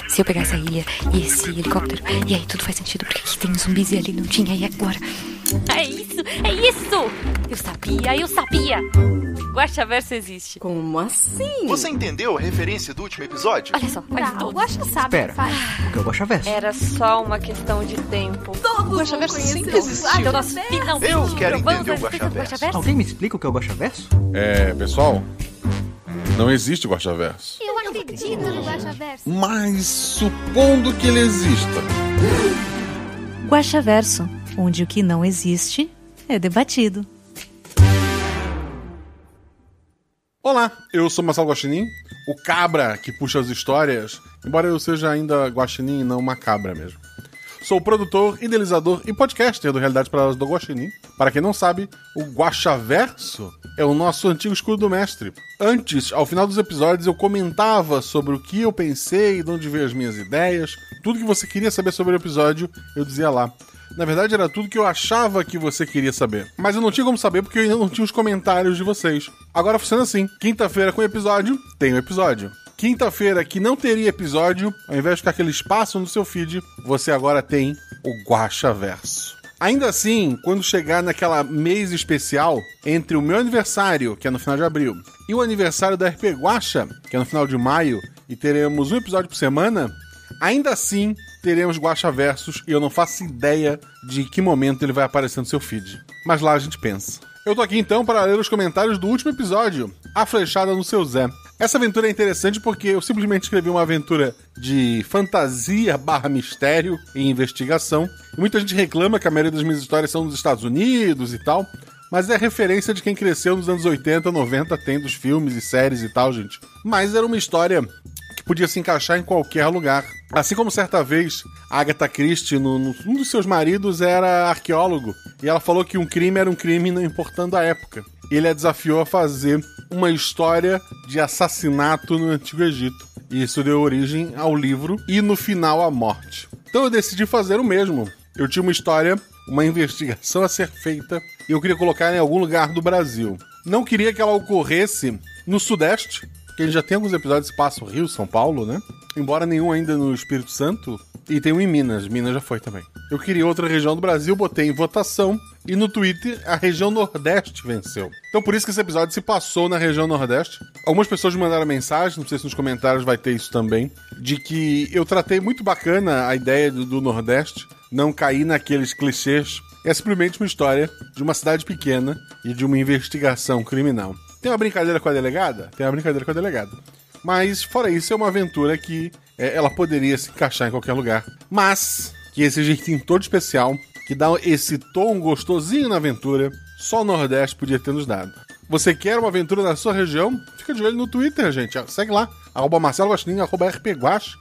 Se eu pegar essa ilha e esse helicóptero, e aí tudo faz sentido, porque aqui tem zumbis e ali não tinha, e agora? É isso! Eu sabia! Guaxaverso existe. Como assim? Você entendeu a referência do último episódio? Olha só, faz O Guaxa sabe o que faz. O que é o Guaxaverso? Era só uma questão de tempo. Todos O Guaxaverso vão sempre conhecer existiu. Então nós finalmente Eu quero provamos entender o a existência do Guaxaverso. Alguém me explica o que é o Guaxaverso? Pessoal, não existe Guaxaverso. Eu acredito no Guaxaverso. Mas supondo que ele exista. Guaxaverso, onde o que não existe é debatido. Olá, eu sou Marcelo Guaxinim, o cabra que puxa as histórias, embora eu seja ainda guaxinim e não uma cabra mesmo. Sou produtor, idealizador e podcaster do Realidades Paralelas do Guaxinim. Para quem não sabe, o Guaxaverso é o nosso antigo escudo do mestre. Antes, ao final dos episódios, eu comentava sobre o que eu pensei, de onde veio as minhas ideias. Tudo que você queria saber sobre o episódio, eu dizia lá. Na verdade, era tudo que eu achava que você queria saber. Mas eu não tinha como saber porque eu ainda não tinha os comentários de vocês. Agora funciona assim. Quinta-feira com episódio, tem um episódio. Quinta-feira que não teria episódio, ao invés de ficar aquele espaço no seu feed, você agora tem o Guaxaverso. Ainda assim, quando chegar naquela mês especial entre o meu aniversário, que é no final de abril, e o aniversário da RP Guaxa, que é no final de maio, e teremos um episódio por semana, ainda assim teremos Guaxaversos e eu não faço ideia de que momento ele vai aparecer no seu feed. Mas lá a gente pensa. Eu tô aqui então para ler os comentários do último episódio, A Flechada no Seu Zé. Essa aventura é interessante porque eu simplesmente escrevi uma aventura de fantasia / mistério e investigação. E muita gente reclama que a maioria das minhas histórias são dos Estados Unidos e tal, mas é referência de quem cresceu nos anos 80, 90, tem dos filmes e séries e tal, gente. Mas era uma história que podia se encaixar em qualquer lugar. Assim como certa vez, a Agatha Christie, um dos seus maridos era arqueólogo, e ela falou que um crime era um crime não importando a época. Ele a desafiou a fazer uma história de assassinato no Antigo Egito. E isso deu origem ao livro e, no final, à morte. Então eu decidi fazer o mesmo. Eu tinha uma história, uma investigação a ser feita, e eu queria colocar em algum lugar do Brasil. Não queria que ela ocorresse no Sudeste, que a gente já tem alguns episódios que passam Rio, São Paulo, né? Embora nenhum ainda no Espírito Santo. E tem um em Minas. Minas já foi também. Eu queria outra região do Brasil, botei em votação. E no Twitter, a região Nordeste venceu. Então por isso que esse episódio se passou na região Nordeste. Algumas pessoas me mandaram mensagem, não sei se nos comentários vai ter isso também, de que eu tratei muito bacana a ideia do Nordeste, não cair naqueles clichês. É simplesmente uma história de uma cidade pequena e de uma investigação criminal. Tem uma brincadeira com a delegada? Tem uma brincadeira com a delegada. Mas, fora isso, é uma aventura que ela poderia se encaixar em qualquer lugar. Mas, que esse jeitinho todo especial, que dá esse tom gostosinho na aventura, só o Nordeste podia ter nos dado. Você quer uma aventura na sua região? Fica de olho no Twitter, gente. Segue lá, @MarceloGuaxinim, @RPGuax.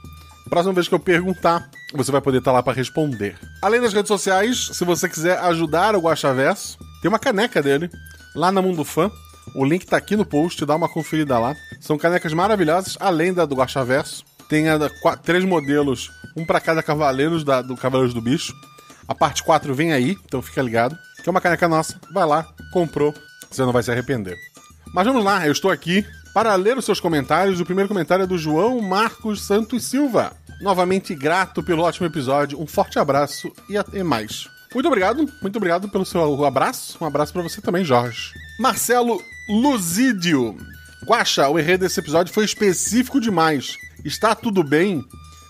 Próxima vez que eu perguntar, você vai poder estar lá para responder. Além das redes sociais, se você quiser ajudar o Guaxaverso, tem uma caneca dele, lá na Mundo Fã. O link tá aqui no post, dá uma conferida lá. São canecas maravilhosas, além da do Guaxaverso. Tem 3 modelos, um para cada Cavaleiros do Cavaleiros do Bicho. A parte 4 vem aí, então fica ligado. Que é uma caneca nossa, vai lá, comprou, você não vai se arrepender. Mas vamos lá, eu estou aqui para ler os seus comentários. O primeiro comentário é do João Marcos Santos Silva. Novamente grato pelo ótimo episódio, um forte abraço e até mais. Muito obrigado pelo seu abraço. Um abraço para você também, Jorge. Marcelo Luzídio. Guaxa, o enredo desse episódio foi específico demais. Está tudo bem?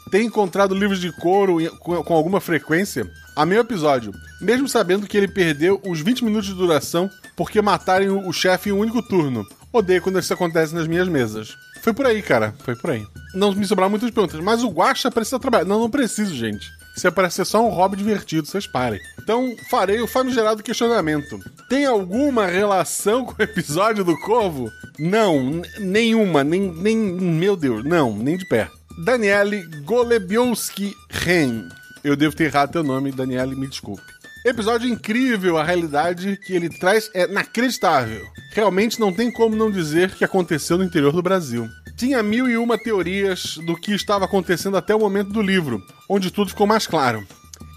Tem encontrado livros de couro com alguma frequência? Amei o episódio, mesmo sabendo que ele perdeu os 20 minutos de duração porque matarem o chefe em um único turno. Odeio quando isso acontece nas minhas mesas. Foi por aí, cara. Foi por aí. Não me sobraram muitas perguntas, mas o Guaxa precisa trabalhar. Não preciso, gente. Isso é parece ser só um hobby divertido, vocês parem. Então, farei o famigerado questionamento. Tem alguma relação com o episódio do Corvo? Não, nenhuma, nem meu Deus, não, nem de perto. Daniele Golebiowski-Ren. Eu devo ter errado teu nome, Daniele, me desculpe. Episódio incrível, a realidade que ele traz é inacreditável. Realmente não tem como não dizer que aconteceu no interior do Brasil. Tinha 1001 teorias do que estava acontecendo até o momento do livro, onde tudo ficou mais claro.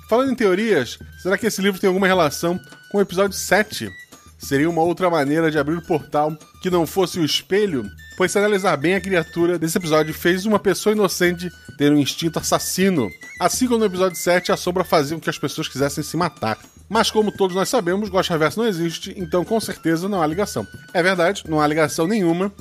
Falando em teorias, será que esse livro tem alguma relação com o episódio 7? Seria uma outra maneira de abrir o portal que não fosse o espelho? pois se analisar bem, a criatura desse episódio fez uma pessoa inocente ter um instinto assassino. Assim como no episódio 7, a sombra fazia com que as pessoas quisessem se matar. Mas como todos nós sabemos, Guaxaverso não existe, então com certeza não há ligação. É verdade, não há ligação nenhuma.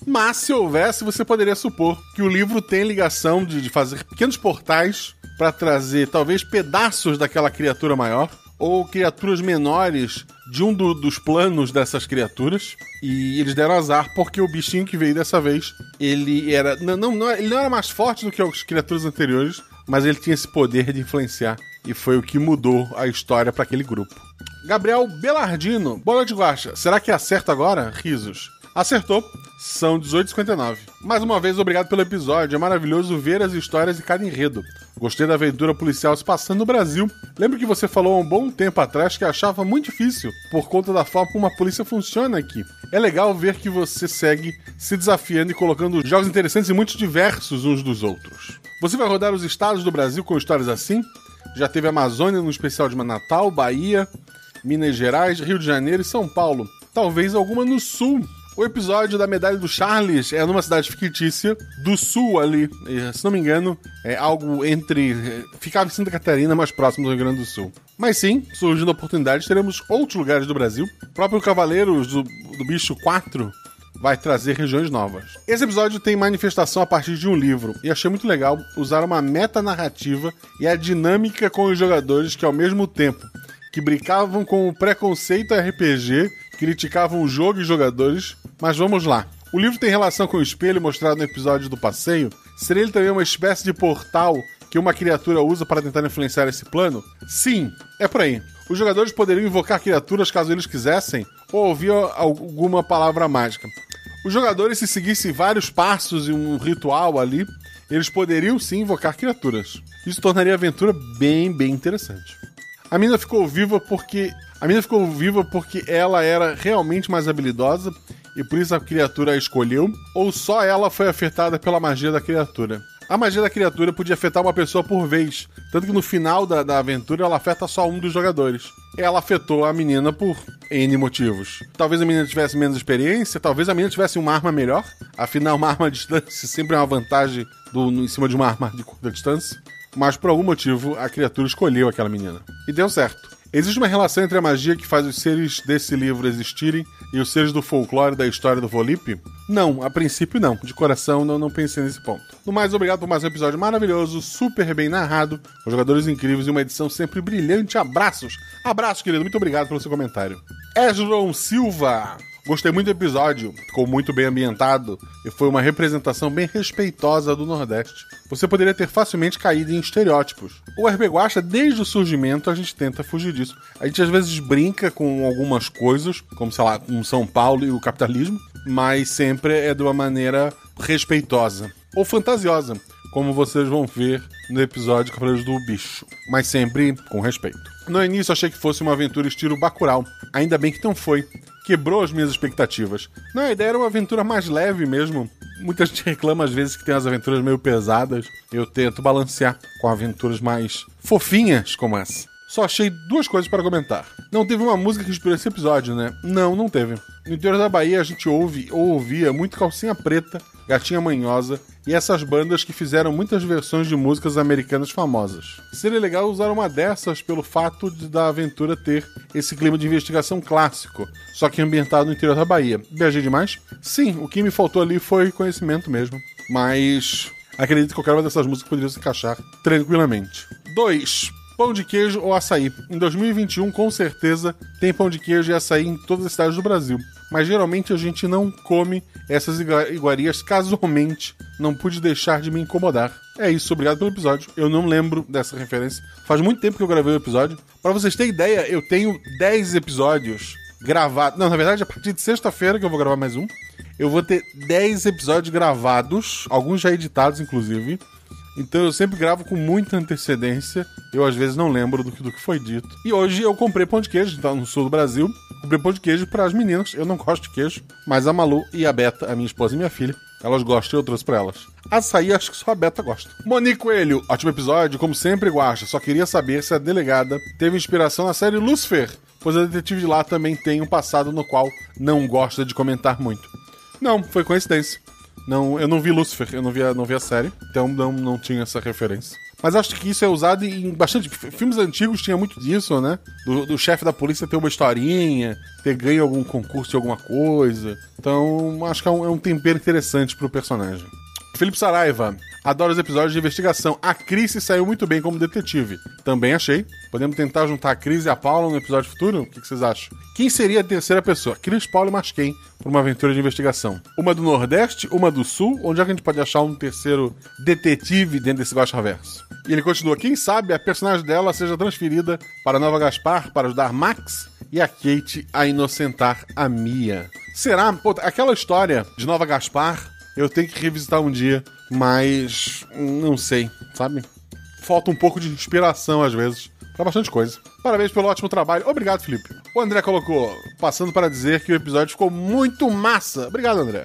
Mas se houvesse, você poderia supor que o livro tem ligação de fazer pequenos portais para trazer talvez pedaços daquela criatura maior ou criaturas menores de um dos planos dessas criaturas. E eles deram azar porque o bichinho que veio dessa vez, ele não era mais forte do que as criaturas anteriores, mas ele tinha esse poder de influenciar e foi o que mudou a história para aquele grupo. Gabriel Belardino, boa noite, Guaxa. Será que acerta agora? Risos. Acertou, são 18h59. Mais uma vez, obrigado pelo episódio, é maravilhoso ver as histórias de cada enredo. Gostei da aventura policial se passando no Brasil. Lembro que você falou há um bom tempo atrás que achava muito difícil, por conta da forma como a polícia funciona aqui. É legal ver que você segue se desafiando e colocando jogos interessantes e muito diversos uns dos outros. Você vai rodar os estados do Brasil com histórias assim? Já teve a Amazônia no especial de Natal, Bahia, Minas Gerais, Rio de Janeiro e São Paulo. Talvez alguma no Sul. O episódio da Medalha do Charles é numa cidade fictícia do sul ali. Se não me engano, é algo entre... Ficava em Santa Catarina, mais próximo do Rio Grande do Sul. Mas sim, surgindo a oportunidade, teremos outros lugares do Brasil. O próprio Cavaleiros do Bicho 4 vai trazer regiões novas. Esse episódio tem manifestação a partir de um livro, e achei muito legal usar uma metanarrativa e a dinâmica com os jogadores que, ao mesmo tempo que brincavam com o preconceito RPG, criticavam o jogo e jogadores. Mas vamos lá. O livro tem relação com o espelho mostrado no episódio do passeio? Seria ele também uma espécie de portal que uma criatura usa para tentar influenciar esse plano? Sim, é por aí. Os jogadores poderiam invocar criaturas caso eles quisessem, ou ouvir alguma palavra mágica. Os jogadores, se seguissem vários passos e um ritual ali, eles poderiam sim invocar criaturas. Isso tornaria a aventura bem interessante. A menina ficou viva porque ela era realmente mais habilidosa e por isso a criatura a escolheu, ou só ela foi afetada pela magia da criatura? A magia da criatura podia afetar uma pessoa por vez, tanto que no final da aventura ela afeta só um dos jogadores. Ela afetou a menina por N motivos. Talvez a menina tivesse menos experiência, talvez a menina tivesse uma arma melhor, afinal uma arma à distância sempre é uma vantagem em cima de uma arma de curta distância, mas por algum motivo a criatura escolheu aquela menina. E deu certo. Existe uma relação entre a magia que faz os seres desse livro existirem e os seres do folclore da história do Volipe? Não, a princípio não. De coração não pensei nesse ponto. No mais, obrigado por mais um episódio maravilhoso, super bem narrado, com jogadores incríveis e uma edição sempre brilhante. Abraços! Abraço, querido. Muito obrigado pelo seu comentário. Esdron Silva. Gostei muito do episódio, ficou muito bem ambientado e foi uma representação bem respeitosa do Nordeste. Você poderia ter facilmente caído em estereótipos. O RPG Guaxa, desde o surgimento, a gente tenta fugir disso. A gente às vezes brinca com algumas coisas, como, sei lá, com São Paulo e o capitalismo, mas sempre é de uma maneira respeitosa. Ou fantasiosa, como vocês vão ver no episódio Cavaleiros do Bicho, mas sempre com respeito. No início achei que fosse uma aventura estilo Bacurau, ainda bem que não foi. Quebrou as minhas expectativas. Não, a ideia era uma aventura mais leve mesmo. Muita gente reclama às vezes que tem umas aventuras meio pesadas. Eu tento balancear com aventuras mais fofinhas como essa. Só achei duas coisas para comentar. Não teve uma música que inspirou esse episódio, né? Não teve. No interior da Bahia a gente ouvia muito Calcinha Preta, Gatinha Manhosa e essas bandas que fizeram muitas versões de músicas americanas famosas. Seria legal usar uma dessas pelo fato da aventura ter esse clima de investigação clássico, só que ambientado no interior da Bahia. Viajei demais? Sim, o que me faltou ali foi conhecimento mesmo. Mas acredito que qualquer uma dessas músicas poderia se encaixar tranquilamente. 2. Pão de queijo ou açaí. Em 2021, com certeza, tem pão de queijo e açaí em todas as cidades do Brasil. Mas geralmente a gente não come essas iguarias casualmente. Não pude deixar de me incomodar. É isso, obrigado pelo episódio. Eu não lembro dessa referência. Faz muito tempo que eu gravei o episódio. Pra vocês terem ideia, eu tenho 10 episódios gravados. Não, na verdade, a partir de sexta-feira que eu vou gravar mais um. Eu vou ter 10 episódios gravados, alguns já editados, inclusive. Então eu sempre gravo com muita antecedência. Eu às vezes não lembro do que foi dito. E hoje eu comprei pão de queijo, então no sul do Brasil. Comprei pão de queijo para as meninas. Eu não gosto de queijo, mas a Malu e a Beta, a minha esposa e minha filha, elas gostam e eu trouxe para elas. Açaí, acho que só a Beta gosta. Monique Coelho, ótimo episódio, como sempre, Guaxa. Só queria saber se a delegada teve inspiração na série Lucifer, pois a detetive de lá também tem um passado no qual não gosta de comentar muito. Não, foi coincidência. Não, eu não vi Lucifer, eu não vi a série, então não tinha essa referência. Mas acho que isso é usado em bastante... Filmes antigos tinha muito disso, né? Do chefe da polícia ter uma historinha, ter ganho algum concurso de alguma coisa. Então, acho que é um tempero interessante pro personagem. Felipe Saraiva. Adoro os episódios de investigação. A Cris saiu muito bem como detetive. Também achei. Podemos tentar juntar a Cris e a Paula no episódio futuro? O que vocês acham? Quem seria a terceira pessoa? Cris, Paula e Masquem por uma aventura de investigação. Uma do Nordeste, uma do Sul. Onde é que a gente pode achar um terceiro detetive dentro desse Guaxaverso? E ele continua. Quem sabe a personagem dela seja transferida para a Nova Gaspar para ajudar Max e a Kate a inocentar a Mia. Será? Pô, aquela história de Nova Gaspar eu tenho que revisitar um dia, mas não sei, sabe? Falta um pouco de inspiração, às vezes, pra bastante coisa. Parabéns pelo ótimo trabalho. Obrigado, Felipe. O André colocou, passando para dizer que o episódio ficou muito massa. Obrigado, André.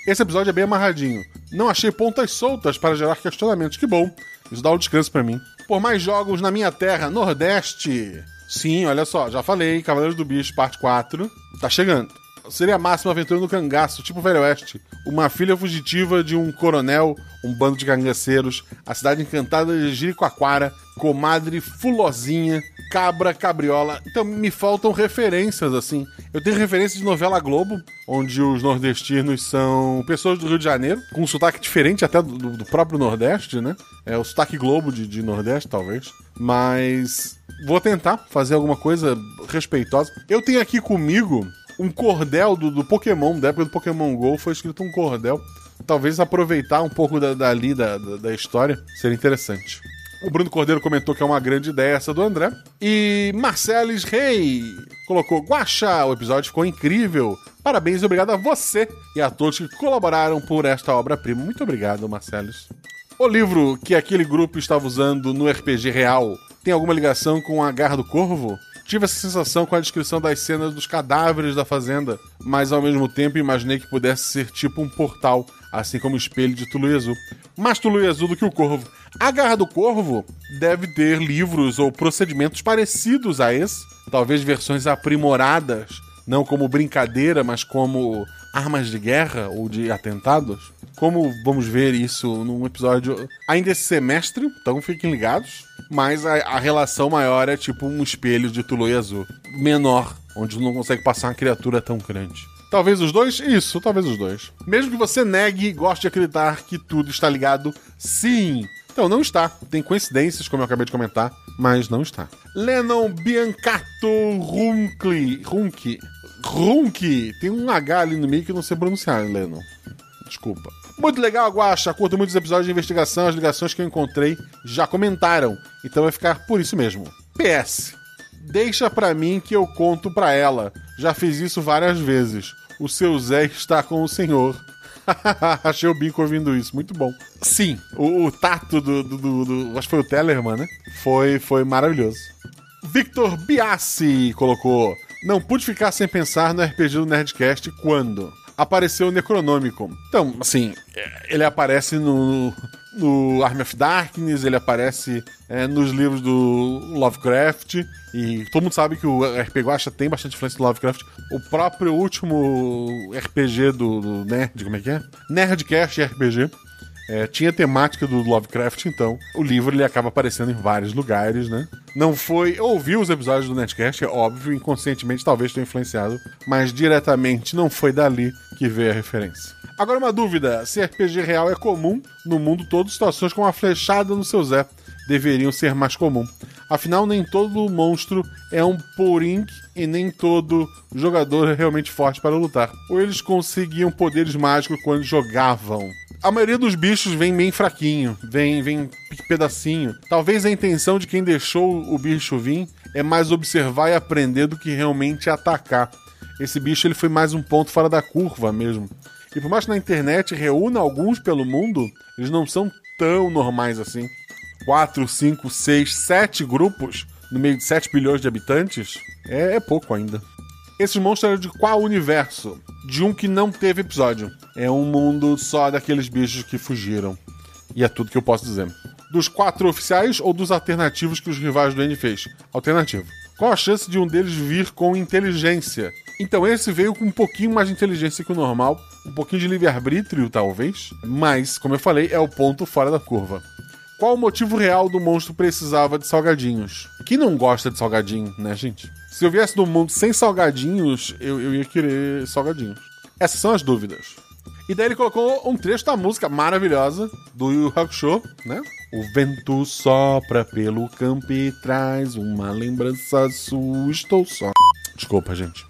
Esse episódio é bem amarradinho. Não achei pontas soltas para gerar questionamentos. Que bom. Isso dá um descanso pra mim. Por mais jogos na minha terra, Nordeste. Sim, olha só, já falei, Cavaleiros do Bicho, parte 4. Tá chegando. Seria a máxima aventura no cangaço, tipo Velho Oeste. Uma filha fugitiva de um coronel, um bando de cangaceiros, a cidade encantada de Jericoacoara, comadre fulozinha, cabra, cabriola. Então me faltam referências, assim. Eu tenho referência de novela Globo, onde os nordestinos são pessoas do Rio de Janeiro, com um sotaque diferente até do próprio Nordeste, né? É o sotaque Globo de Nordeste, talvez. Mas vou tentar fazer alguma coisa respeitosa. Eu tenho aqui comigo um cordel do Pokémon, da época do Pokémon GO, foi escrito um cordel. Talvez aproveitar um pouco da história seria interessante. O Bruno Cordeiro comentou que é uma grande ideia essa do André. E Marcelis Rei colocou: Guaxa, o episódio ficou incrível. Parabéns e obrigado a você e a todos que colaboraram por esta obra-prima. Muito obrigado, Marcelis. O livro que aquele grupo estava usando no RPG real tem alguma ligação com a Garra do Corvo? Tive essa sensação com a descrição das cenas dos cadáveres da fazenda, mas ao mesmo tempo imaginei que pudesse ser tipo um portal, assim como o espelho de Tulu Azul. Mais Tulu Azul do que o Corvo. A Garra do Corvo deve ter livros ou procedimentos parecidos a esse, talvez versões aprimoradas, não como brincadeira, mas como armas de guerra ou de atentados. Como vamos ver isso num episódio ainda esse semestre, então fiquem ligados. Mas a relação maior é tipo um espelho de Tulu Azul, menor, onde não consegue passar uma criatura tão grande. Talvez os dois? Isso, talvez os dois. Mesmo que você negue e goste de acreditar que tudo está ligado, sim. Então não está. Tem coincidências, como eu acabei de comentar, mas não está. Lennon Biancato Runke. Tem um H ali no meio que eu não sei pronunciar, Lennon. Desculpa. Muito legal, Guaxa. Curto muitos episódios de investigação. As ligações que eu encontrei já comentaram. Então vai ficar por isso mesmo. PS. Deixa pra mim que eu conto pra ela. Já fiz isso várias vezes. O seu Zé está com o senhor. Achei o bico ouvindo isso. Muito bom. Sim, o tato do acho que foi o Tellerman, né? Foi maravilhoso. Victor Biassi colocou: não pude ficar sem pensar no RPG do Nerdcast quando apareceu o Necronômico. Então, assim, ele aparece no Army of Darkness, ele aparece nos livros do Lovecraft, e todo mundo sabe que o RPG Guaxa tem bastante influência do Lovecraft. O próprio último RPG do Nerd, como é que é? Nerdcast RPG. Tinha temática do Lovecraft, então o livro ele acaba aparecendo em vários lugares, né? Não foi... Eu ouvi os episódios do Nerdcast, é óbvio, inconscientemente talvez tenha influenciado, mas diretamente não foi dali que veio a referência. Agora uma dúvida, se RPG real é comum no mundo todo, situações como a flechada no seu Zé deveriam ser mais comum. Afinal, nem todo monstro é um Porink e nem todo jogador é realmente forte para lutar. Ou eles conseguiam poderes mágicos quando jogavam. A maioria dos bichos vem bem fraquinho, vem pedacinho. Talvez a intenção de quem deixou o bicho vir é mais observar e aprender do que realmente atacar. Esse bicho ele foi mais um ponto fora da curva mesmo. E por mais que na internet reúna alguns pelo mundo, eles não são tão normais assim. 4, 5, 6, 7 grupos no meio de 7 bilhões de habitantes é pouco ainda. Esses monstros eram de qual universo? De um que não teve episódio. É um mundo só daqueles bichos que fugiram. E é tudo que eu posso dizer. Dos 4 oficiais ou dos alternativos que os rivais do N fez? Alternativo. Qual a chance de um deles vir com inteligência? Então esse veio com um pouquinho mais de inteligência que o normal. um pouquinho de livre-arbítrio, talvez, mas, como eu falei, é o ponto fora da curva. Qual o motivo real do monstro precisava de salgadinhos? Quem não gosta de salgadinho, né, gente? Se eu viesse num mundo sem salgadinhos, eu ia querer salgadinhos. Essas são as dúvidas. E daí ele colocou um trecho da música maravilhosa do Yu Yu Hakusho, né? O vento sopra pelo campo e traz uma lembrança sua, estou só. Desculpa, gente.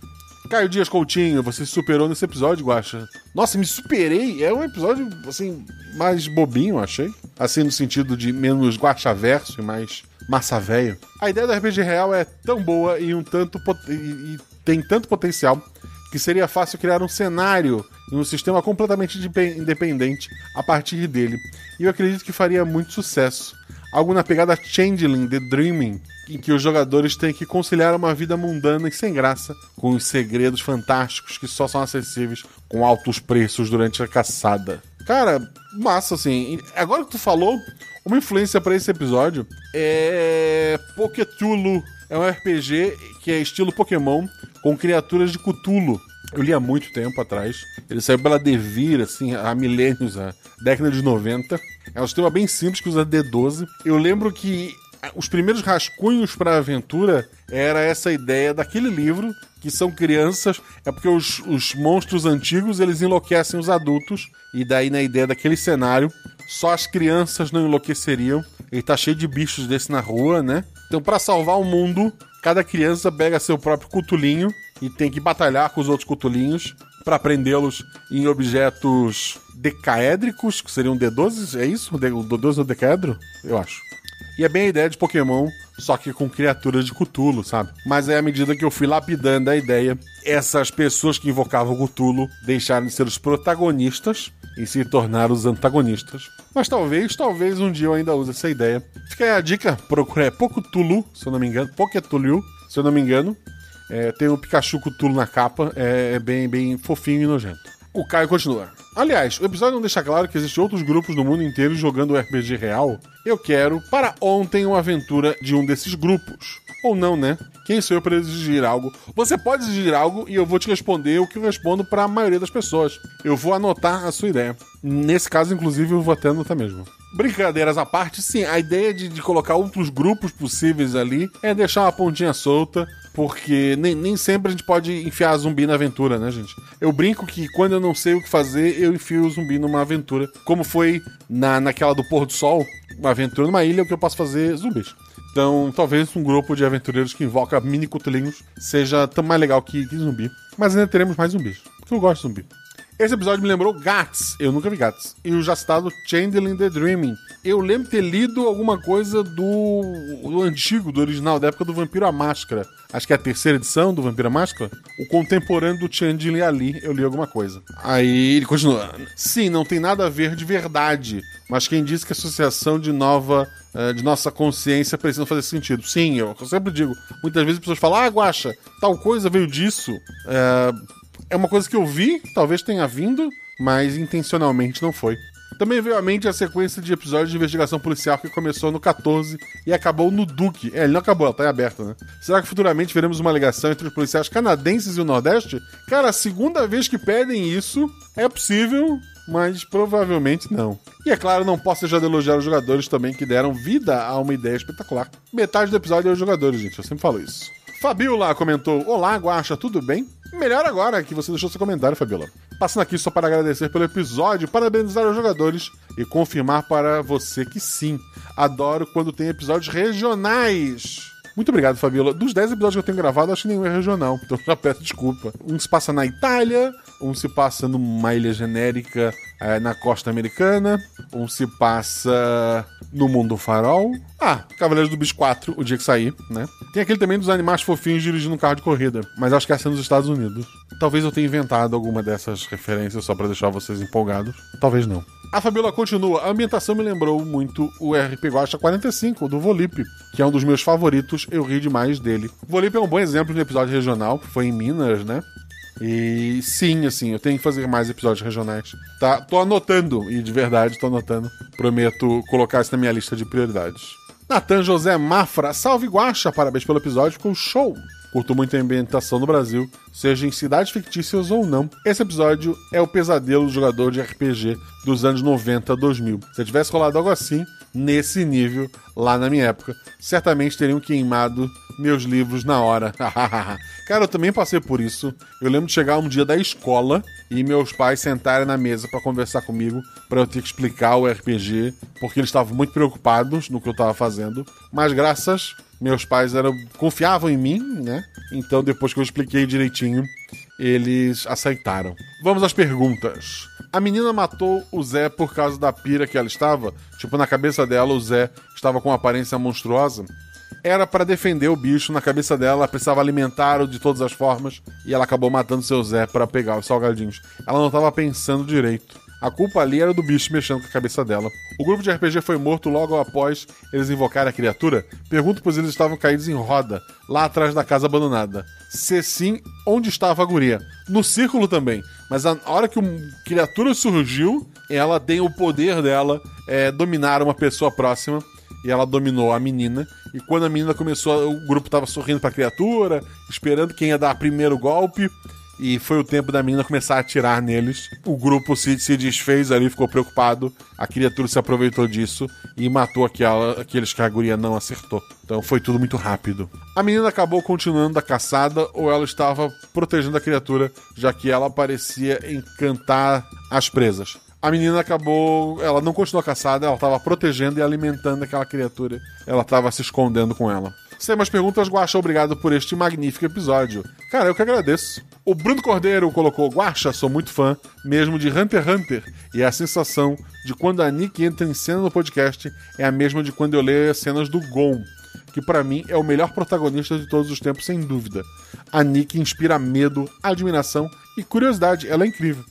Caio Dias Coutinho, você se superou nesse episódio, Guaxa? Nossa, me superei. É um episódio, assim, mais bobinho, achei. Assim, no sentido de menos guaxaverso e mais massa velho. A ideia do RPG real é tão boa e e tem tanto potencial que seria fácil criar um cenário e um sistema completamente independente a partir dele. E eu acredito que faria muito sucesso. Algo na pegada Changeling, The Dreaming, em que os jogadores têm que conciliar uma vida mundana e sem graça com os segredos fantásticos que só são acessíveis com altos preços durante a caçada. Cara, massa, assim. Agora que tu falou, uma influência pra esse episódio é Poketulu. É um RPG que é estilo Pokémon, com criaturas de Cthulhu. Eu li há muito tempo atrás. Ele saiu pela Devir, assim, há milênios, a década de 90. É um sistema bem simples que usa D12. Eu lembro que os primeiros rascunhos para a aventura era essa ideia daquele livro, que são crianças. É porque os monstros antigos, eles enlouquecem os adultos. E daí, na ideia daquele cenário, só as crianças não enlouqueceriam. Ele tá cheio de bichos desse na rua, né? Então, para salvar o mundo, cada criança pega seu próprio cutulinho e tem que batalhar com os outros cutulinhos para prendê-los em objetos decaédricos, que seriam D12, é isso? O D12 é o decaedro? Eu acho. E é bem a ideia de Pokémon, só que com criaturas de Cthulhu, sabe? Mas é à medida que eu fui lapidando a ideia, essas pessoas que invocavam o Cthulhu deixaram de ser os protagonistas e se tornaram os antagonistas. Mas talvez um dia eu ainda use essa ideia. Fica aí a dica, procura Poketulu, se eu não me engano, Poketulu, se eu não me engano. Tem o Pikachu Cthulhu na capa, é bem fofinho e nojento. O Caio continua. Aliás, o episódio não deixa claro que existem outros grupos no mundo inteiro jogando o RPG real. Eu quero, para ontem, uma aventura de um desses grupos. Ou não, né? Quem sou eu para exigir algo? Você pode exigir algo e eu vou te responder o que eu respondo para a maioria das pessoas. Eu vou anotar a sua ideia. Nesse caso, inclusive, eu vou até anotar mesmo. Brincadeiras à parte, sim, a ideia de colocar outros grupos possíveis ali é deixar uma pontinha solta, porque nem sempre a gente pode enfiar zumbi na aventura, né, gente? Eu brinco que quando eu não sei o que fazer, eu enfio o zumbi numa aventura. Como foi naquela do pôr do sol, uma aventura numa ilha, que eu posso fazer zumbis. Então, talvez um grupo de aventureiros que invoca mini cutulinhos seja tão mais legal que zumbi. Mas ainda teremos mais zumbis, porque eu gosto de zumbi. Esse episódio me lembrou Gats, eu nunca vi Gats, e o já citado Changeling The Dreaming. Eu lembro de ter lido alguma coisa do antigo, do original, da época do Vampiro à Máscara. Acho que é a terceira edição do Vampiro à Máscara. O contemporâneo do Changeling ali, eu li alguma coisa. Aí ele continua. Sim, não tem nada a ver de verdade, mas quem disse que a associação de nossa consciência precisa fazer sentido? Sim, eu sempre digo. Muitas vezes as pessoas falam, Guaxa, tal coisa veio disso. É uma coisa que eu vi, talvez tenha vindo, mas intencionalmente não foi. Também veio à mente a sequência de episódios de investigação policial que começou no 14 e acabou no Duque. Ele não acabou, ela tá em aberto, né? Será que futuramente veremos uma ligação entre os policiais canadenses e o Nordeste? Cara, a segunda vez que pedem isso é possível, mas provavelmente não. E é claro, não posso deixar de elogiar os jogadores também que deram vida a uma ideia espetacular. Metade do episódio é os jogadores, gente, eu sempre falo isso. Fabiola comentou, olá, Guaxa, tudo bem? Melhor agora que você deixou seu comentário, Fabiola. Passando aqui só para agradecer pelo episódio, parabenizar os jogadores e confirmar para você que sim, adoro quando tem episódios regionais. Muito obrigado, Fabiola. Dos 10 episódios que eu tenho gravado, acho que nenhum é regional, então já peço desculpa. Um se passa na Itália, um se passa numa ilha genérica na costa americana, um se passa no Mundo Farol. Cavaleiros do Bicho 4, o dia que sair, né? Tem aquele também dos animais fofinhos dirigindo um carro de corrida, mas acho que essa é nos Estados Unidos. Talvez eu tenha inventado alguma dessas referências só pra deixar vocês empolgados. Talvez não. A Fabiola continua. A ambientação me lembrou muito o RP Guaxa 45, do Volipe, que é um dos meus favoritos, eu ri demais dele. O Volipe é um bom exemplo de um episódio regional, que foi em Minas, né? E sim, assim, eu tenho que fazer mais episódios regionais. Tá? Tô anotando, e de verdade tô anotando. Prometo colocar isso na minha lista de prioridades. Natan José Mafra, salve Guaxa, parabéns pelo episódio, ficou show. Curto muito a ambientação no Brasil, seja em cidades fictícias ou não. Esse episódio é o pesadelo do jogador de RPG dos anos 90 a 2000. Se tivesse rolado algo assim, nesse nível, lá na minha época, certamente teriam queimado meus livros na hora. Cara, eu também passei por isso. Eu lembro de chegar um dia da escola e meus pais sentarem na mesa pra conversar comigo, pra eu ter que explicar o RPG, porque eles estavam muito preocupados no que eu tava fazendo. Mas meus pais confiavam em mim, né? Então, depois que eu expliquei direitinho, eles aceitaram. Vamos às perguntas. A menina matou o Zé por causa da pira que ela estava? Tipo, na cabeça dela, o Zé estava com uma aparência monstruosa? Era para defender o bicho, na cabeça dela, ela precisava alimentar-o de todas as formas, e ela acabou matando seu Zé para pegar os salgadinhos. Ela não estava pensando direito. A culpa ali era do bicho mexendo com a cabeça dela. O grupo de RPG foi morto logo após eles invocarem a criatura? Pergunto pois eles estavam caídos em roda, lá atrás da casa abandonada. Se sim, onde estava a guria? No círculo também. Mas a hora que a criatura surgiu, ela tem o poder dela dominar uma pessoa próxima. E ela dominou a menina. E quando a menina começou, o grupo tava sorrindo pra criatura, esperando quem ia dar o primeiro golpe. E foi o tempo da menina começar a atirar neles. O grupo se desfez ali, ficou preocupado. A criatura se aproveitou disso e matou aqueles que a guria não acertou. Então foi tudo muito rápido. A menina acabou continuando a caçada ou ela estava protegendo a criatura, já que ela parecia encantar as presas. A menina ela não continuou a caçada, ela estava protegendo e alimentando aquela criatura. Ela estava se escondendo com ela. Sem mais perguntas, Guaxa, obrigado por este magnífico episódio. Cara, eu que agradeço. O Bruno Cordeiro colocou: Guaxa, sou muito fã, mesmo de Hunter x Hunter, e a sensação de quando a Nick entra em cena no podcast é a mesma de quando eu leio as cenas do Gon, que pra mim é o melhor protagonista de todos os tempos, sem dúvida. A Nick inspira medo, admiração e curiosidade, ela é incrível.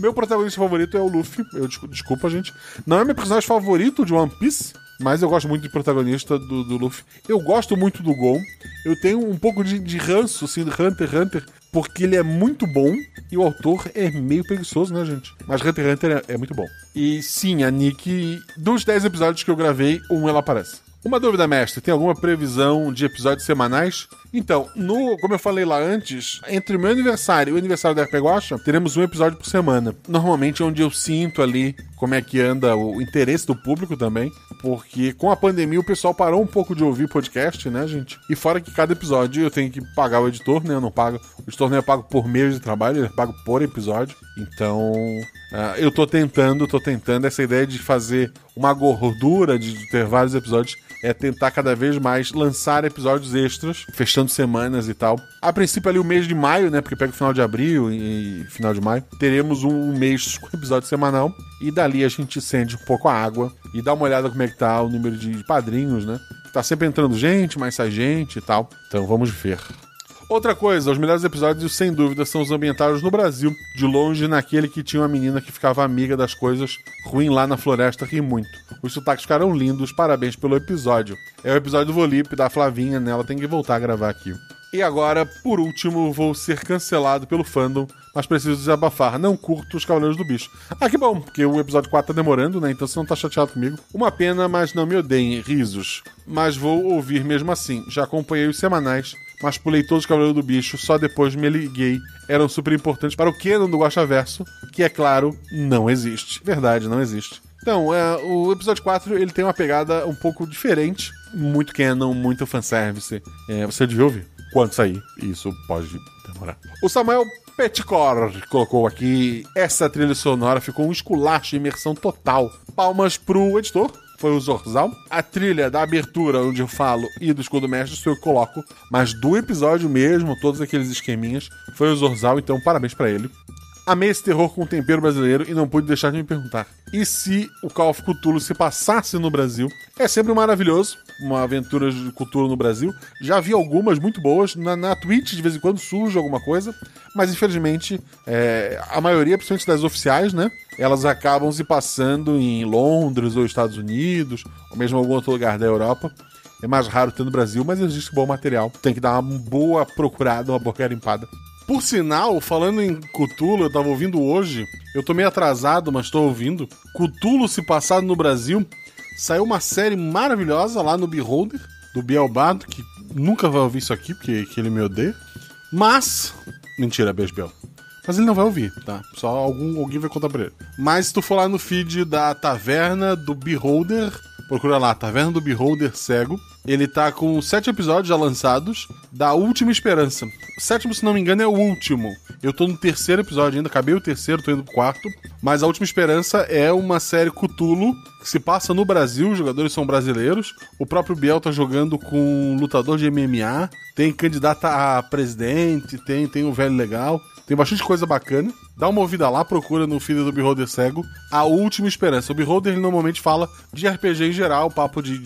Meu protagonista favorito é o Luffy. Desculpa, gente. Não é meu personagem favorito de One Piece, mas eu gosto muito de protagonista do Luffy. Eu gosto muito do Gon. Eu tenho um pouco de ranço, assim, do Hunter x Hunter, porque ele é muito bom e o autor é meio preguiçoso, né, gente? Mas Hunter x Hunter é muito bom. E sim, a Nick, dos 10 episódios que eu gravei, ela aparece. Uma dúvida, mestre, tem alguma previsão de episódios semanais? Então, como eu falei lá antes, entre o meu aniversário e o aniversário da RP Guaxa, teremos um episódio por semana. Normalmente é onde eu sinto ali como é que anda o interesse do público também, porque com a pandemia o pessoal parou um pouco de ouvir podcast, né, gente? E fora que cada episódio eu tenho que pagar o editor, né? Eu não pago. O editor não é pago por mês de trabalho, ele é pago por episódio. Então, eu tô tentando essa ideia de fazer uma gordura, de ter vários episódios, é tentar cada vez mais lançar episódios extras, fechando semanas e tal. A princípio ali o mês de maio, né, porque pega o final de abril e final de maio, teremos um mês com episódio semanal, e dali a gente acende um pouco a água e dá uma olhada como é que tá o número de padrinhos, né? Tá sempre entrando gente, mas sai gente e tal. Então vamos ver. Outra coisa, os melhores episódios, sem dúvida, são os ambientados no Brasil, de longe naquele que tinha uma menina que ficava amiga das coisas ruim lá na floresta, ri muito. Os sotaques ficaram lindos, parabéns pelo episódio. É o episódio do Volipe, da Flavinha, né? Ela tem que voltar a gravar aqui. E agora, por último, vou ser cancelado pelo fandom, mas preciso desabafar. Não curto os Cavaleiros do Bicho. Ah, que bom, porque o episódio 4 tá demorando, né? Então você não tá chateado comigo. Uma pena, mas não me odeiem, risos. Mas vou ouvir mesmo assim. Já acompanhei os semanais, mas pulei todos os Cavaleiros do Bicho, só depois me liguei. Eram super importantes para o canon do Guaxaverso, que, é claro, não existe. Verdade, não existe. Então, o episódio 4, ele tem uma pegada um pouco diferente. Muito canon, muito fanservice. Você devia ouvir quando sair. Isso pode demorar. O Samuel Petcor colocou aqui: essa trilha sonora ficou um esculacho, imersão total. Palmas pro editor. Foi o Zorzal. A trilha da abertura, onde eu falo, e do Escudo Mestre, sou eu que coloco. Mas do episódio mesmo, todos aqueles esqueminhas, foi o Zorzal, então parabéns pra ele. Amei esse terror com tempero brasileiro e não pude deixar de me perguntar: e se o Call of Cthulhu se passasse no Brasil? É sempre maravilhoso, uma aventura de Cthulhu no Brasil. Já vi algumas muito boas. Na Twitch, de vez em quando, surge alguma coisa. Mas, infelizmente, a maioria, principalmente das oficiais, né? Elas acabam se passando em Londres ou Estados Unidos, ou mesmo em algum outro lugar da Europa. É mais raro ter no Brasil, mas existe bom material. Tem que dar uma boa procurada, uma boa garimpada. Por sinal, falando em Cthulhu, eu tava ouvindo hoje, eu tô meio atrasado, mas tô ouvindo. Cthulhu se passado no Brasil, saiu uma série maravilhosa lá no Beholder, do Biel Bardo, que nunca vai ouvir isso aqui, porque que ele me odeia. Mas... Mentira, beijo, Biel. Mas ele não vai ouvir, tá? Só alguém vai contar pra ele. Mas se tu for lá no feed da Taverna do Beholder, procura lá, Taverna do Beholder Cego. Ele tá com 7 episódios já lançados da Última Esperança. O 7º, se não me engano, é o último. Eu tô no 3º episódio ainda, acabei o 3º, tô indo pro 4º. Mas A Última Esperança é uma série Cthulhu que se passa no Brasil, os jogadores são brasileiros. O próprio Biel tá jogando com um lutador de MMA. Tem candidata a presidente, tem o velho legal. Tem bastante coisa bacana. Dá uma ouvida lá, procura no feed do Beholder Cego A Última Esperança. O Beholder ele normalmente fala de RPG em geral, papo de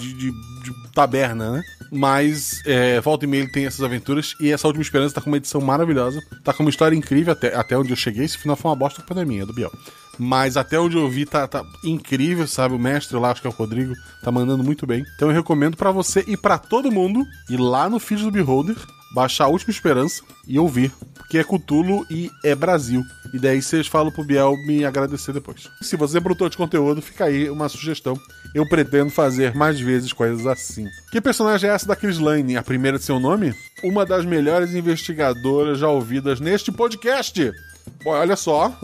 taberna, né? Mas volta e meia ele tem essas aventuras. E essa Última Esperança tá com uma edição maravilhosa. Tá com uma história incrível até onde eu cheguei. Esse final foi uma bosta com a minha, do Biel. Mas até onde eu vi tá incrível, sabe? O mestre lá, acho que é o Rodrigo, tá mandando muito bem. Então eu recomendo pra você e pra todo mundo ir lá no feed do Beholder, baixar A Última Esperança e ouvir. Porque é Cthulhu e é Brasil. E daí vocês falam pro Biel me agradecer depois. Se você é produtor de conteúdo, fica aí uma sugestão. Eu pretendo fazer mais vezes coisas assim. Que personagem é essa da Crislane? A primeira de seu nome? Uma das melhores investigadoras já ouvidas neste podcast. Olha só.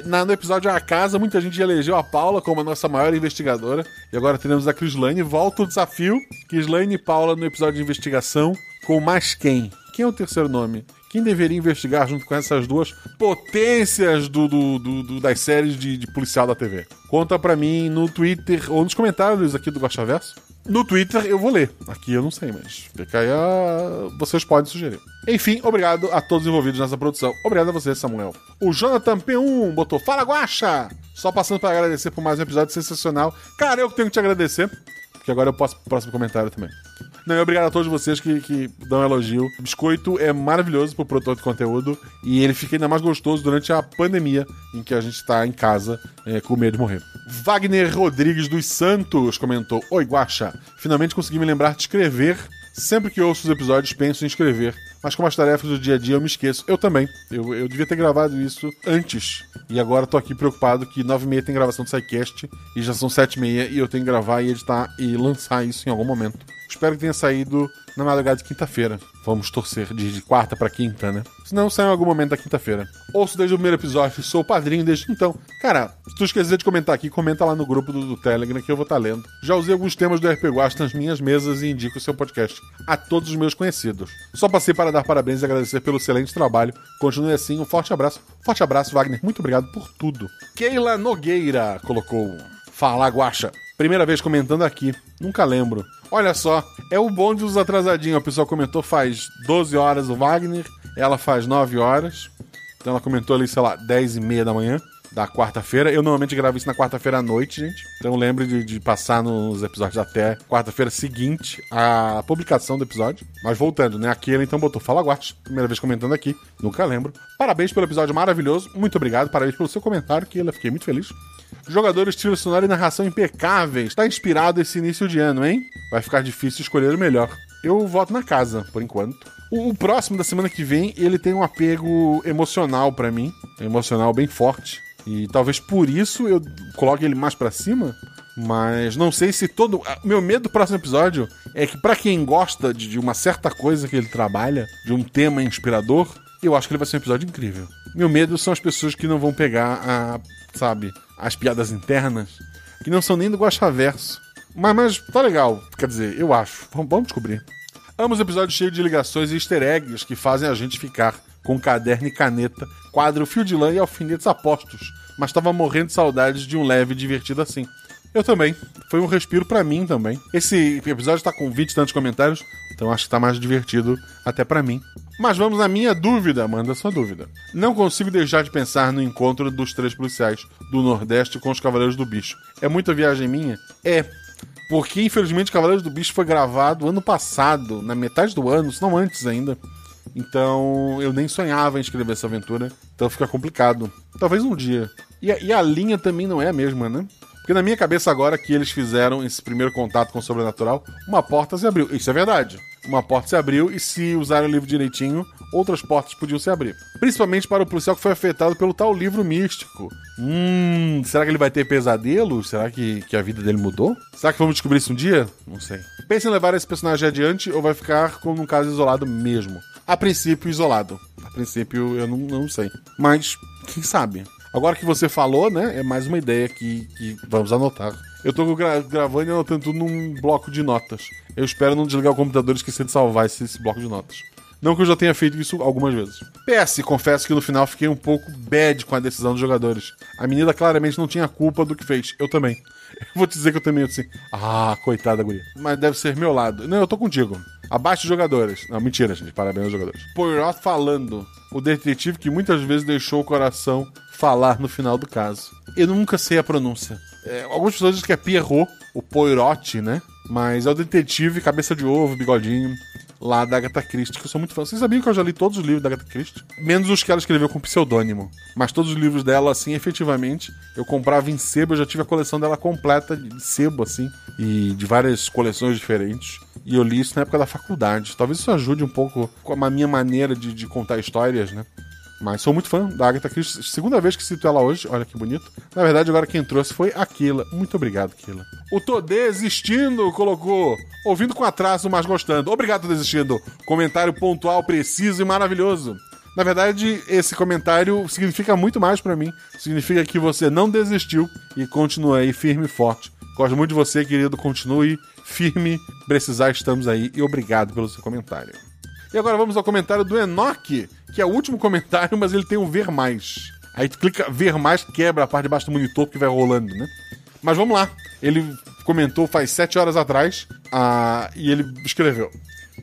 No episódio A Casa, muita gente elegeu a Paula como a nossa maior investigadora. E agora teremos a Crislane. Volta o desafio. Crislane e Paula no episódio de investigação. Com mais quem? Quem é o terceiro nome? Quem deveria investigar junto com essas duas potências das séries de policial da TV? Conta pra mim no Twitter ou nos comentários aqui do Guaxaverso. No Twitter eu vou ler. Aqui eu não sei, mas fica aí vocês podem sugerir. Enfim, obrigado a todos envolvidos nessa produção. Obrigado a você, Samuel. O Jonathan P1 botou Fala, Guaxa! Só passando pra agradecer por mais um episódio sensacional. Cara, eu que tenho que te agradecer, porque agora eu posso pro próximo comentário também. Não, obrigado a todos vocês que dão elogio. O biscoito é maravilhoso pro produtor de conteúdo e ele fica ainda mais gostoso durante a pandemia em que a gente tá em casa com medo de morrer. Wagner Rodrigues dos Santos comentou: Oi, Guaxa, finalmente consegui me lembrar de escrever. Sempre que ouço os episódios penso em escrever, mas com as tarefas do dia a dia eu me esqueço. Eu também. Eu devia ter gravado isso antes. E agora tô aqui preocupado que 9h30 tem gravação do SciCast e já são 7h30 e eu tenho que gravar e editar e lançar isso em algum momento. Espero que tenha saído na madrugada de quinta-feira. Vamos torcer de quarta pra quinta, né? Se não, sai em algum momento da quinta-feira. Ouço desde o primeiro episódio, sou padrinho desde então. Cara, se tu esquecer de comentar aqui, comenta lá no grupo do Telegram que eu vou estar lendo. Já usei alguns temas do RP Guaxa nas minhas mesas e indico o seu podcast a todos os meus conhecidos. Só passei para dar parabéns e agradecer pelo excelente trabalho. Continue assim, um forte abraço. Forte abraço, Wagner. Muito obrigado por tudo. Keila Nogueira colocou: Fala, Guaxa. Primeira vez comentando aqui. Nunca lembro. Olha só, é o bonde dos atrasadinhos. O pessoal comentou faz 12 horas o Wagner, ela faz 9 horas. Então ela comentou ali, sei lá, 10h30 da manhã da quarta-feira. Eu normalmente gravo isso na quarta-feira à noite, gente. Então lembre de passar nos episódios até quarta-feira seguinte à publicação do episódio. Mas voltando, né? Aqui ele então botou Fala, Guaxa. Primeira vez comentando aqui, nunca lembro. Parabéns pelo episódio maravilhoso. Muito obrigado, parabéns pelo seu comentário, que eu fiquei muito feliz. Jogadores, trilha sonora e narração impecáveis. Tá inspirado esse início de ano, hein? Vai ficar difícil escolher o melhor. Eu voto na casa, por enquanto. O próximo da semana que vem, ele tem um apego emocional pra mim. Emocional bem forte. E talvez por isso eu coloque ele mais pra cima. Mas não sei se todo... O meu medo do próximo episódio é que pra quem gosta de uma certa coisa que ele trabalha, de um tema inspirador, eu acho que ele vai ser um episódio incrível. Meu medo são as pessoas que não vão pegar as piadas internas, que não são nem do Guaxaverso. Mas tá legal, quer dizer, eu acho. Vamos descobrir. Amo os episódios cheios de ligações e easter eggs que fazem a gente ficar com caderno e caneta, quadro, fio de lã e alfinetes apostos. Mas tava morrendo de saudades de um leve e divertido assim. Eu também. Foi um respiro pra mim também. Esse episódio tá com 20 e tantos comentários, então acho que tá mais divertido até pra mim. Mas vamos à minha dúvida. Manda sua dúvida. Não consigo deixar de pensar no encontro dos 3 policiais do Nordeste com os Cavaleiros do Bicho. É muita viagem minha? É. Porque, infelizmente, Cavaleiros do Bicho foi gravado ano passado, na metade do ano, se não antes ainda. Então, eu nem sonhava em escrever essa aventura. Então fica complicado. Talvez um dia. E a linha também não é a mesma, né? Porque na minha cabeça agora que eles fizeram esse primeiro contato com o sobrenatural, uma porta se abriu. Isso é verdade. uma porta se abriu e se usarem o livro direitinho, outras portas podiam se abrir. Principalmente para o policial que foi afetado pelo tal livro místico. Será que ele vai ter pesadelos? Será que a vida dele mudou? Será que vamos descobrir isso um dia? Não sei. Pensa em levar esse personagem adiante ou vai ficar como um caso isolado mesmo? A princípio, isolado. A princípio, eu não sei. Mas, quem sabe? Agora que você falou, né? É mais uma ideia que vamos anotar. Eu tô gravando e anotando tudo num bloco de notas. Eu espero não desligar o computador e esquecer de salvar esse bloco de notas. Não que eu já tenha feito isso algumas vezes. PS, confesso que no final fiquei um pouco bad com a decisão dos jogadores. A menina claramente não tinha culpa do que fez. Eu também. Eu vou te dizer que eu também, assim... coitada, guria. Mas deve ser meu lado. Não, eu tô contigo. Abaixo dos jogadores. Não, mentira, gente. Parabéns aos jogadores. Poirot falando. O detetive que muitas vezes deixou o coração falar no final do caso. Eu nunca sei a pronúncia. Algumas pessoas dizem que é Pierrot, o Poirot, né? Mas é o detetive, cabeça de ovo, bigodinho, lá da Agatha Christie, que eu sou muito fã. Vocês sabiam que eu já li todos os livros da Agatha Christie? Menos os que ela escreveu com pseudônimo. Mas todos os livros dela, assim, efetivamente, eu comprava em sebo. Eu já tive a coleção dela completa de sebo, assim, e de várias coleções diferentes. E eu li isso na época da faculdade. Talvez isso ajude um pouco com a minha maneira de contar histórias, né? Mas sou muito fã da Agatha Christie. Segunda vez que cito ela hoje. Olha que bonito. Na verdade, agora quem trouxe foi a Keila. Muito obrigado, Keila. O Tô Desistindo colocou... Ouvindo com atraso, mas gostando. Obrigado, Tô Desistindo. Comentário pontual, preciso e maravilhoso. Na verdade, esse comentário significa muito mais pra mim. Significa que você não desistiu e continua aí firme e forte. Gosto muito de você, querido. Continue firme. Precisar, estamos aí. E obrigado pelo seu comentário. E agora vamos ao comentário do Enoch, que é o último comentário, mas ele tem um ver mais. Aí tu clica ver mais, quebra a parte de baixo do monitor que vai rolando, né? Mas vamos lá. Ele comentou faz 7 horas atrás e ele escreveu: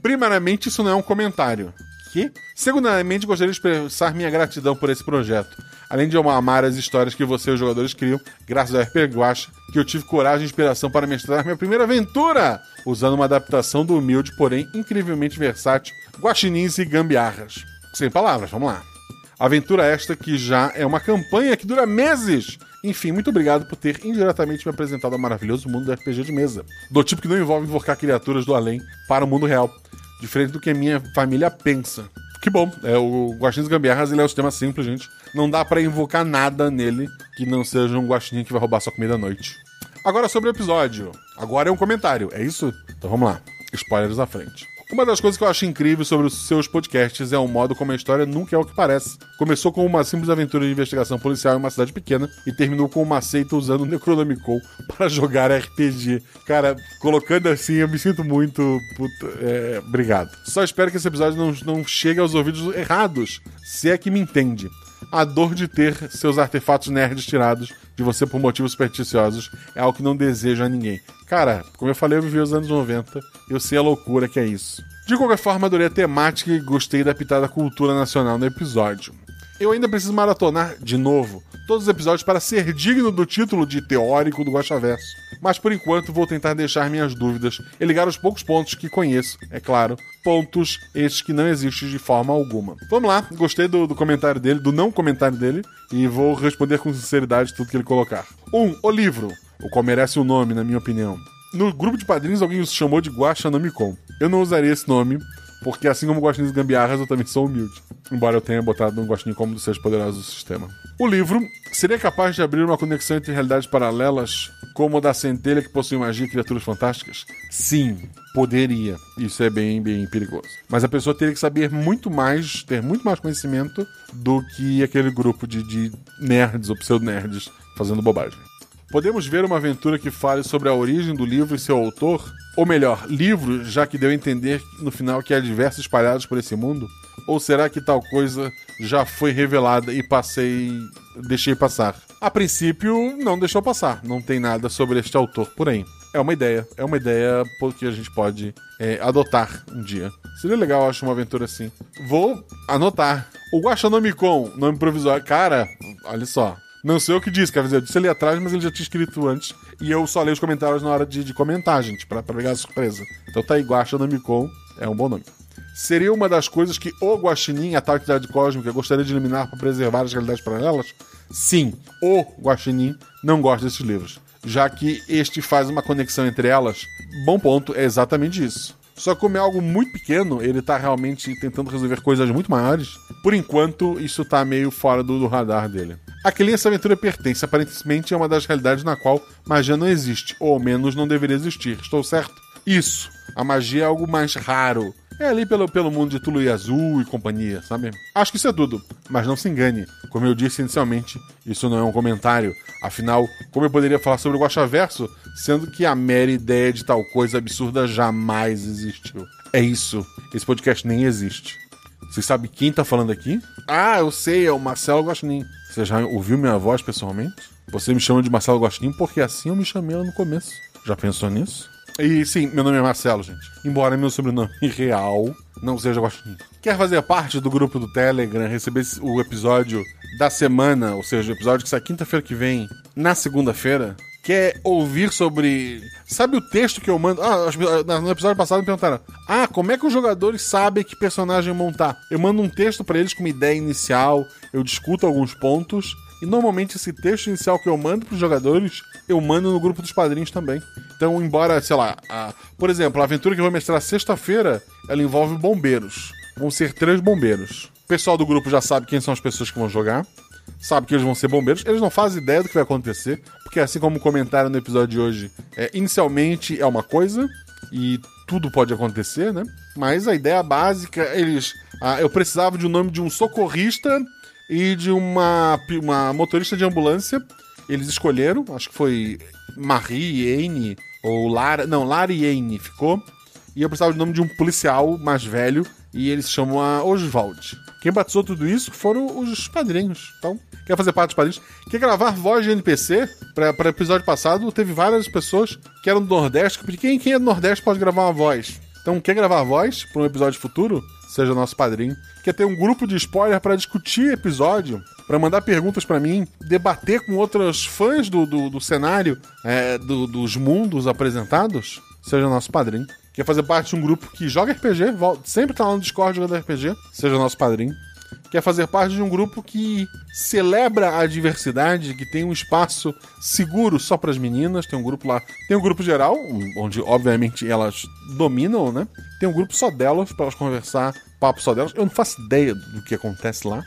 primeiramente, isso não é um comentário. Que? Segundamente, gostaria de expressar minha gratidão por esse projeto. Além de eu amar as histórias que você e os jogadores criam, graças ao RPG Guacha, que eu tive coragem e inspiração para mestrar minha primeira aventura, usando uma adaptação do humilde, porém incrivelmente versátil, Guaxinins e Gambiarras. Sem palavras, vamos lá. Aventura esta que já é uma campanha que dura meses. Enfim, muito obrigado por ter indiretamente me apresentado ao maravilhoso mundo do RPG de mesa. Do tipo que não envolve invocar criaturas do além para o mundo real. Diferente do que a minha família pensa. Que bom, o Guaxinins e Gambiarras, ele é um sistema simples, gente. Não dá pra invocar nada nele que não seja um guaxinim que vai roubar sua comida à noite. Agora sobre o episódio. Agora é um comentário, é isso? Então vamos lá. Spoilers à frente. Uma das coisas que eu acho incrível sobre os seus podcasts é o modo como a história nunca é o que parece. Começou com uma simples aventura de investigação policial em uma cidade pequena e terminou com uma seita usando o Necronomicon para jogar RPG. Cara, colocando assim, eu me sinto muito... obrigado. Só espero que esse episódio não chegue aos ouvidos errados, se é que me entende. A dor de ter seus artefatos nerds tirados de você por motivos supersticiosos é algo que não desejo a ninguém. Cara, como eu falei, eu vivi os anos 90, eu sei a loucura que é isso. De qualquer forma, adorei a temática e gostei da pitada cultura nacional no episódio. Eu ainda preciso maratonar, de novo, todos os episódios para ser digno do título de teórico do Guaxaverso. Mas por enquanto vou tentar deixar minhas dúvidas e ligar os poucos pontos que conheço, é claro, pontos estes que não existem de forma alguma. Vamos lá, gostei do comentário dele, do não comentário dele, e vou responder com sinceridade tudo que ele colocar. 1. O livro, o qual merece um nome, na minha opinião. No grupo de padrinhos alguém os chamou de Guaxanomicon. Eu não usaria esse nome, porque assim como Guaxinins e Gambiarras, eu também sou humilde. Embora eu tenha botado um Guaxinim como dos seus poderosos do sistema. O livro seria capaz de abrir uma conexão entre realidades paralelas, como a da centelha que possui magia e criaturas fantásticas? Sim, poderia. Isso é bem, bem perigoso. Mas a pessoa teria que saber muito mais, ter muito mais conhecimento do que aquele grupo de nerds ou pseudo-nerds fazendo bobagem. Podemos ver uma aventura que fale sobre a origem do livro e seu autor? Ou melhor, livro, já que deu a entender no final que há diversos espalhados por esse mundo? Ou será que tal coisa já foi revelada e deixei passar? A princípio, não deixou passar. Não tem nada sobre este autor, porém. É uma ideia porque a gente pode adotar um dia. Seria legal, acho, uma aventura assim. Vou anotar. O Guaxanomicon, nome provisório. Cara, olha só. Não sei o que disse, quer dizer, eu disse ali atrás, mas ele já tinha escrito antes. E eu só leio os comentários na hora de comentar, gente, pra pegar a surpresa. Então tá aí, Guaxanomicon, é um bom nome. Seria uma das coisas que o Guaxinim, a tal entidade cósmica, gostaria de eliminar para preservar as realidades paralelas? Sim, o Guaxinim não gosta desses livros, já que este faz uma conexão entre elas. Bom ponto, é exatamente isso. Só que como é algo muito pequeno, ele tá realmente tentando resolver coisas muito maiores. Por enquanto, isso tá meio fora do radar dele. A quem essa aventura pertence, aparentemente é uma das realidades na qual magia não existe, ou ao menos não deveria existir. Estou certo? Isso. A magia é algo mais raro. É ali pelo mundo de Tulu e Azul e companhia, sabe? Acho que isso é tudo. Mas não se engane. Como eu disse inicialmente, isso não é um comentário. Afinal, como eu poderia falar sobre o Guaxaverso, sendo que a mera ideia de tal coisa absurda jamais existiu? É isso. Esse podcast nem existe. Você sabe quem tá falando aqui? Ah, eu sei, é o Marcelo Guaxinim. Você já ouviu minha voz pessoalmente? Você me chama de Marcelo Guaxinim porque assim eu me chamei lá no começo. Já pensou nisso? E sim, meu nome é Marcelo, gente. Embora meu sobrenome real não seja Guaxinim. Quer fazer parte do grupo do Telegram, receber o episódio da semana, ou seja, o episódio que sai quinta-feira que vem, na segunda-feira? Quer ouvir sobre... Sabe o texto que eu mando? No episódio passado me perguntaram: como é que os jogadores sabem que personagem montar? Eu mando um texto pra eles com uma ideia inicial, eu discuto alguns pontos, e normalmente esse texto inicial que eu mando pros jogadores, eu mando no grupo dos padrinhos também. Então, embora, sei lá, por exemplo, a aventura que eu vou mestrar sexta-feira, ela envolve bombeiros. Vão ser 3 bombeiros. O pessoal do grupo já sabe quem são as pessoas que vão jogar, sabe que eles vão ser bombeiros, eles não fazem ideia do que vai acontecer, porque assim como comentaram no episódio de hoje, inicialmente é uma coisa, e tudo pode acontecer, né? Mas a ideia básica, eu precisava de um nome de um socorrista e de uma motorista de ambulância. Eles escolheram, acho que foi Marie Anne, ou Lara... Não, Lara e Anne ficou. E eu precisava do nome de um policial mais velho, e eles chamam a Oswald. Quem batizou tudo isso foram os padrinhos. Então, quer fazer parte dos padrinhos? Quer gravar voz de NPC? Para o episódio passado, teve várias pessoas que eram do Nordeste, porque quem é do Nordeste pode gravar uma voz. Então, quer gravar voz para um episódio futuro? Seja nosso padrinho. Quer ter um grupo de spoiler para discutir episódio? Para mandar perguntas para mim, debater com outros fãs do cenário, dos mundos apresentados? Seja nosso padrinho. Quer fazer parte de um grupo que joga RPG, sempre tá lá no Discord jogando RPG? Seja nosso padrinho. Quer fazer parte de um grupo que celebra a diversidade, que tem um espaço seguro só para as meninas? Tem um grupo lá, tem um grupo geral, onde obviamente elas dominam, né? Tem um grupo só delas, para elas conversar, papo só delas. Eu não faço ideia do que acontece lá,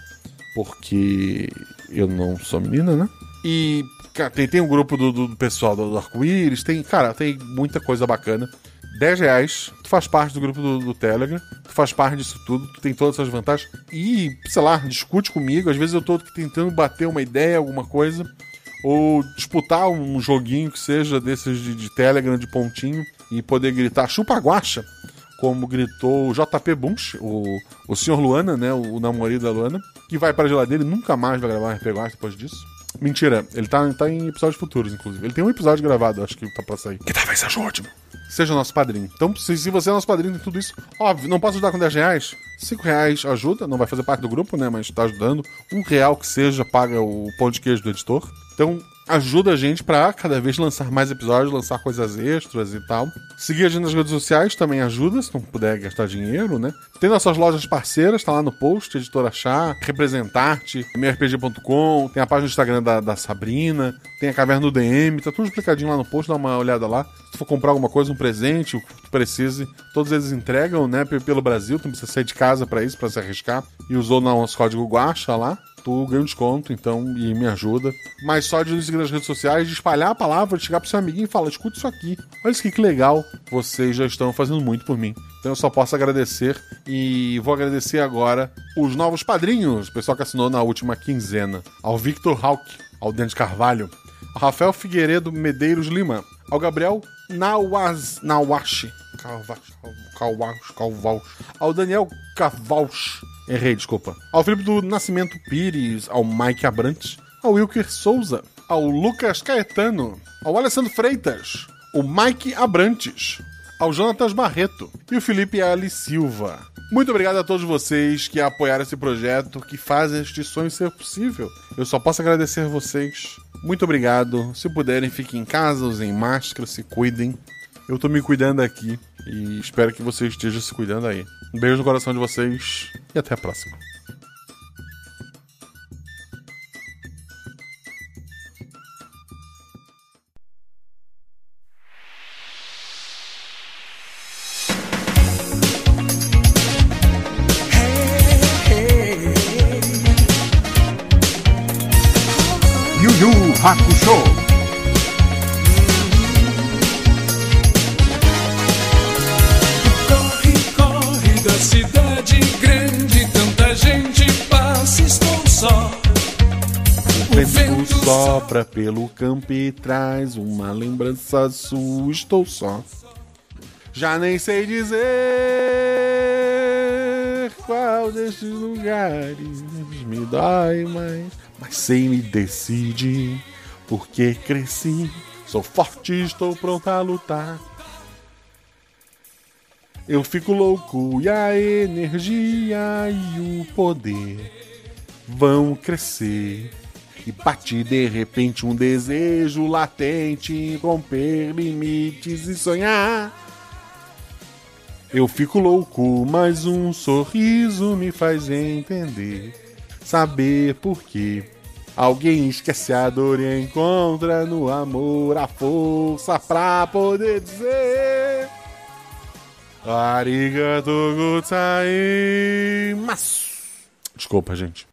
porque eu não sou menina, né? E cara, tem um grupo do pessoal do Arco-Íris, tem muita coisa bacana. R$10, tu faz parte do grupo do Telegram, tu faz parte disso tudo, tu tem todas essas vantagens e, sei lá, discute comigo. Às vezes eu tô tentando bater uma ideia, alguma coisa, ou disputar um joguinho que seja desses de Telegram, de pontinho, e poder gritar chupa guaxa, como gritou o JP Bunch, o Sr. Luana, né, o namorado da Luana, que vai pra geladeira e nunca mais vai gravar um RPG Guaxa depois disso. Mentira, ele tá em episódios futuros, inclusive. Ele tem um episódio gravado, acho que tá pra sair, que talvez seja ótimo. Seja nosso padrinho. Então, se você é nosso padrinho de tudo isso, óbvio, não posso ajudar com R$10. R$5 ajuda, não vai fazer parte do grupo, né? Mas tá ajudando. R$1 que seja, paga o pão de queijo do editor. Então, ajuda a gente pra cada vez lançar mais episódios, lançar coisas extras e tal. Seguir a gente nas redes sociais também ajuda, se não puder gastar dinheiro, né? Tem nossas lojas parceiras, tá lá no post, Editora Chá, Representarte, MeuRPG.com, tem a página do Instagram da Sabrina, tem a Caverna do DM, tá tudo explicadinho lá no post, dá uma olhada lá. Se for comprar alguma coisa, um presente, o que tu precise, todos eles entregam, né, pelo Brasil, tu não precisa sair de casa pra isso, pra se arriscar. E usou o nosso código Guaxa lá, tu ganha um desconto, então, e me ajuda. Mas só de nos seguir nas redes sociais, de espalhar a palavra, de chegar pro seu amiguinho e falar, escuta isso aqui. Olha isso aqui que legal, vocês já estão fazendo muito por mim. Então eu só posso agradecer, e vou agradecer agora os novos padrinhos, o pessoal que assinou na última quinzena. Ao Victor Hawk, ao Dante Carvalho, ao Rafael Figueiredo Medeiros Lima, ao Gabriel Nawashi, ao Daniel Cavals, errei, desculpa, ao Felipe do Nascimento Pires, ao Mike Abrantes, ao Wilker Souza, ao Lucas Caetano, ao Alessandro Freitas, o Mike Abrantes, ao Jonatas Barreto e o Felipe Ali Silva. Muito obrigado a todos vocês que apoiaram esse projeto, que fazem este sonho ser possível. Eu só posso agradecer a vocês. Muito obrigado. Se puderem, fiquem em casa, usem máscara, se cuidem. Eu tô me cuidando aqui e espero que vocês estejam se cuidando aí. Um beijo no coração de vocês e até a próxima. Hakusho. Corre, corre da cidade grande, tanta gente passa, estou só. O vento sopra pelo campo e traz uma lembrança sua, estou só. Já nem sei dizer qual destes lugares me dói mais, mas sei me decidir, porque cresci, sou forte, estou pronto a lutar. Eu fico louco e a energia e o poder vão crescer. E bate de repente um desejo latente, romper limites e sonhar. Eu fico louco, mas um sorriso me faz entender. Saber por quê. Alguém esquece a dor e encontra no amor a força pra poder dizer arigatou gozaimasu. Desculpa, gente.